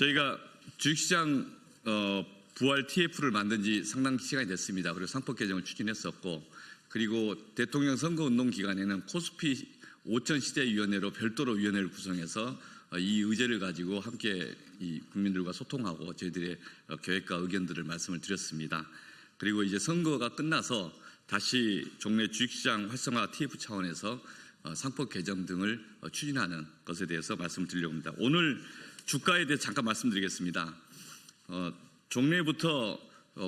저희가 주식시장 부활 TF를 만든 지 상당 시간이 됐습니다. 그리고 상법 개정을 추진했었고, 그리고 대통령 선거운동 기간에는 코스피 5,000시대위원회로 별도로 위원회를 구성해서 이 의제를 가지고 함께 이 국민들과 소통하고 저희들의 계획과 의견들을 말씀을 드렸습니다. 그리고 이제 선거가 끝나서 다시 종래 주식시장 활성화 TF 차원에서 상법 개정 등을 추진하는 것에 대해서 말씀을 드리려고 합니다. 오늘 주가에 대해 잠깐 말씀드리겠습니다. 종래부터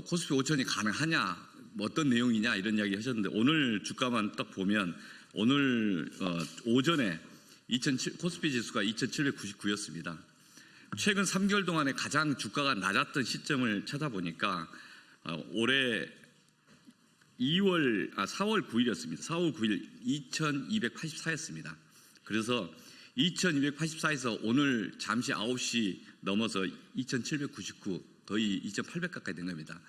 코스피 5,000이 가능하냐, 뭐 어떤 내용이냐 이런 이야기 하셨는데, 오늘 주가만 딱 보면 오늘 오전에 코스피 지수가 2,799였습니다. 최근 3개월 동안에 가장 주가가 낮았던 시점을 찾아보니까 올해 4월 9일이었습니다. 4월 9일 2,284였습니다. 그래서 2,284에서 오늘 잠시 9시 넘어서 2,799, 거의 2,800 가까이 된 겁니다.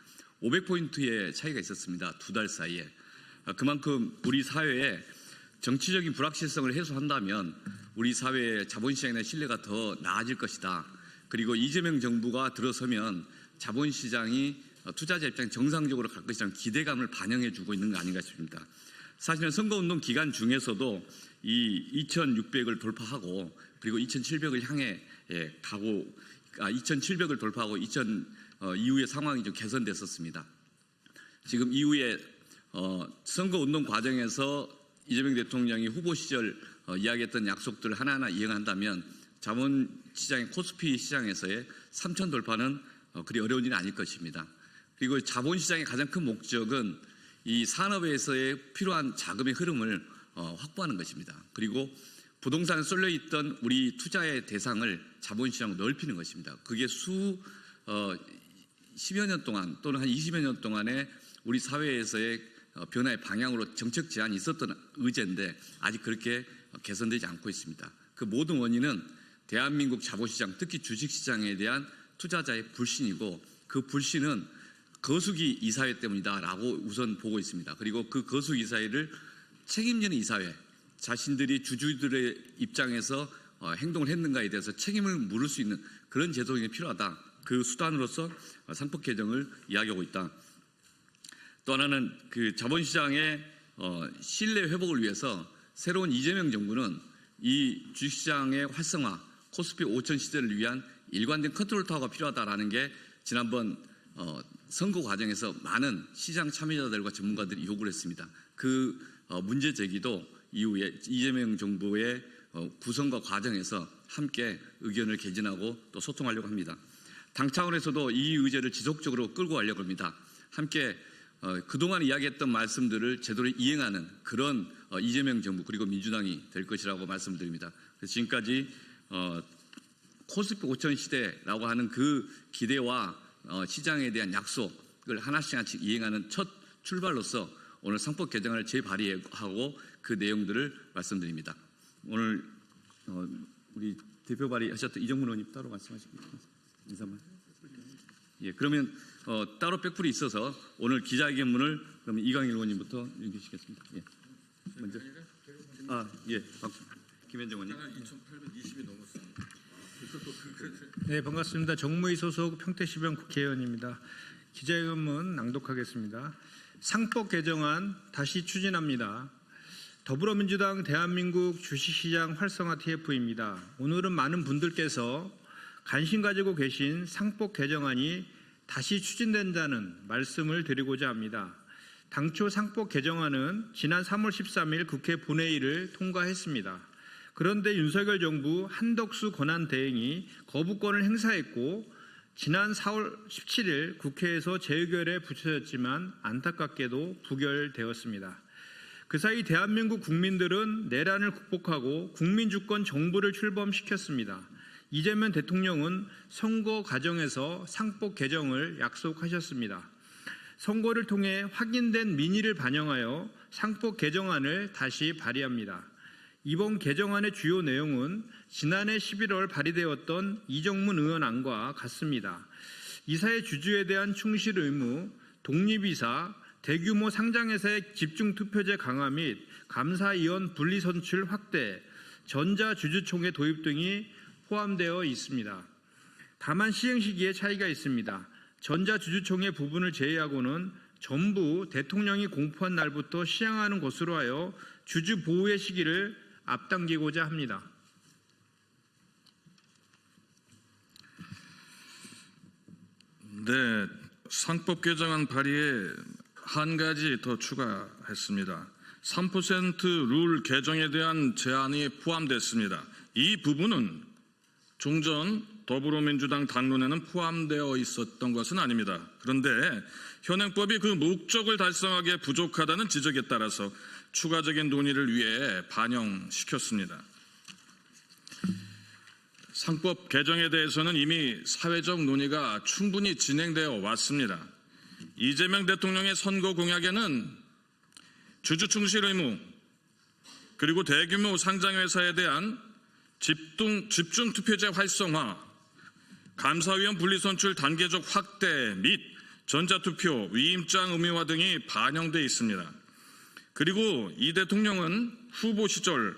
500포인트의 차이가 있었습니다. 두 달 사이에. 그만큼 우리 사회에 정치적인 불확실성을 해소한다면 우리 사회의 자본시장의 신뢰가 더 나아질 것이다. 그리고 이재명 정부가 들어서면 자본시장이 투자자 입장에 정상적으로 갈 것이라는 기대감을 반영해주고 있는 거 아닌가 싶습니다. 사실은 선거운동 기간 중에서도 이 2,600을 돌파하고 그리고 2,700을 향해 가고 2,700을 돌파하고 이후의 상황이 좀 개선됐었습니다. 지금 이후에 선거운동 과정에서 이재명 대통령이 후보 시절 이야기했던 약속들을 하나하나 이행한다면 자본시장의 코스피 시장에서의 3,000 돌파는 그리 어려운 일은 아닐 것입니다. 그리고 자본시장의 가장 큰 목적은 이 산업에서의 필요한 자금의 흐름을 확보하는 것입니다. 그리고 부동산에 쏠려있던 우리 투자의 대상을 자본시장으로 넓히는 것입니다. 그게 10여 년 동안 또는 한 20여 년 동안에 우리 사회에서의 변화의 방향으로 정책 제안이 있었던 의제인데 아직 그렇게 개선되지 않고 있습니다. 그 모든 원인은 대한민국 자본시장, 특히 주식시장에 대한 투자자의 불신이고, 그 불신은 거수기 이사회 때문이다라고 우선 보고 있습니다. 그리고 그 거수기 이사회를 책임지는 이사회, 자신들이 주주들의 입장에서 행동을 했는가에 대해서 책임을 물을 수 있는 그런 제도가 필요하다. 그 수단으로서 상법 개정을 이야기하고 있다. 또 하나는 그 자본시장의 신뢰 회복을 위해서 새로운 이재명 정부는 이 주식시장의 활성화, 코스피 5,000 시대를 위한 일관된 컨트롤 타워가 필요하다라는 게 지난번 선거 과정에서 많은 시장 참여자들과 전문가들이 요구를 했습니다. 그 문제 제기도 이후에 이재명 정부의 구성과 과정에서 함께 의견을 개진하고 또 소통하려고 합니다. 당 차원에서도 이 의제를 지속적으로 끌고 가려고 합니다. 함께 그동안 이야기했던 말씀들을 제대로 이행하는 그런 이재명 정부 그리고 민주당이 될 것이라고 말씀드립니다. 그래서 지금까지 코스피 5,000 시대라고 하는 그 기대와 시장에 대한 약속을 하나씩 이행하는 첫 출발로서 오늘 상법 개정을 재발의하고 그 내용들을 말씀드립니다. 오늘 우리 대표 발의하셨던 이정문 의원님 따로 말씀하시겠습니다. 인사만. 예, 그러면 따로 백풀이 있어서 오늘 기자회견문을 그러면 이강일 의원님부터 읽으시겠습니다. 예. 먼저. 김현정 의원님. 2,820이 넘었습니다. 네, 반갑습니다. 정무위 소속 평택시병 국회의원입니다. 기자회견문 낭독하겠습니다. 상법 개정안 다시 추진합니다. 더불어민주당 대한민국 주식시장 활성화 TF입니다. 오늘은 많은 분들께서 관심 가지고 계신 상법 개정안이 다시 추진된다는 말씀을 드리고자 합니다. 당초 상법 개정안은 지난 3월 13일 국회 본회의를 통과했습니다. 그런데 윤석열 정부 한덕수 권한대행이 거부권을 행사했고 지난 4월 17일 국회에서 재의결에 붙여졌지만 안타깝게도 부결되었습니다. 그 사이 대한민국 국민들은 내란을 극복하고 국민주권 정부를 출범시켰습니다. 이재명 대통령은 선거 과정에서 상법 개정을 약속하셨습니다. 선거를 통해 확인된 민의를 반영하여 상법 개정안을 다시 발의합니다. 이번 개정안의 주요 내용은 지난해 11월 발의되었던 이정문 의원 안과 같습니다. 이사의 주주에 대한 충실 의무, 독립이사, 대규모 상장회사의 집중투표제 강화 및 감사위원 분리선출 확대, 전자주주총회 도입 등이 포함되어 있습니다. 다만 시행 시기에 차이가 있습니다. 전자주주총회 부분을 제외하고는 전부 대통령이 공포한 날부터 시행하는 것으로 하여 주주 보호의 시기를 앞당기고자 합니다. 네, 상법 개정안 발의에 한 가지 더 추가했습니다. 3% 룰 개정에 대한 제안이 포함됐습니다. 이 부분은 종전 더불어민주당 당론에는 포함되어 있었던 것은 아닙니다. 그런데 현행법이 그 목적을 달성하기에 부족하다는 지적에 따라서 추가적인 논의를 위해 반영시켰습니다. 상법 개정에 대해서는 이미 사회적 논의가 충분히 진행되어 왔습니다. 이재명 대통령의 선거 공약에는 주주 충실 의무, 그리고 대규모 상장회사에 대한 집중 투표제 활성화, 감사위원 분리선출 단계적 확대 및 전자투표, 위임장 의무화 등이 반영되어 있습니다. 그리고 이 대통령은 후보 시절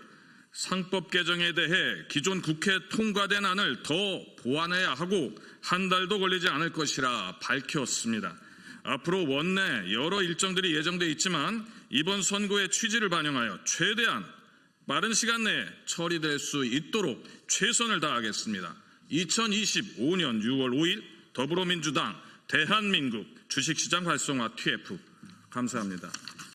상법 개정에 대해 기존 국회 통과된 안을 더 보완해야 하고 한 달도 걸리지 않을 것이라 밝혔습니다. 앞으로 원내 여러 일정들이 예정돼 있지만 이번 선거의 취지를 반영하여 최대한 빠른 시간 내에 처리될 수 있도록 최선을 다하겠습니다. 2025년 6월 5일 더불어민주당 대한민국 주식시장 활성화 TF 감사합니다.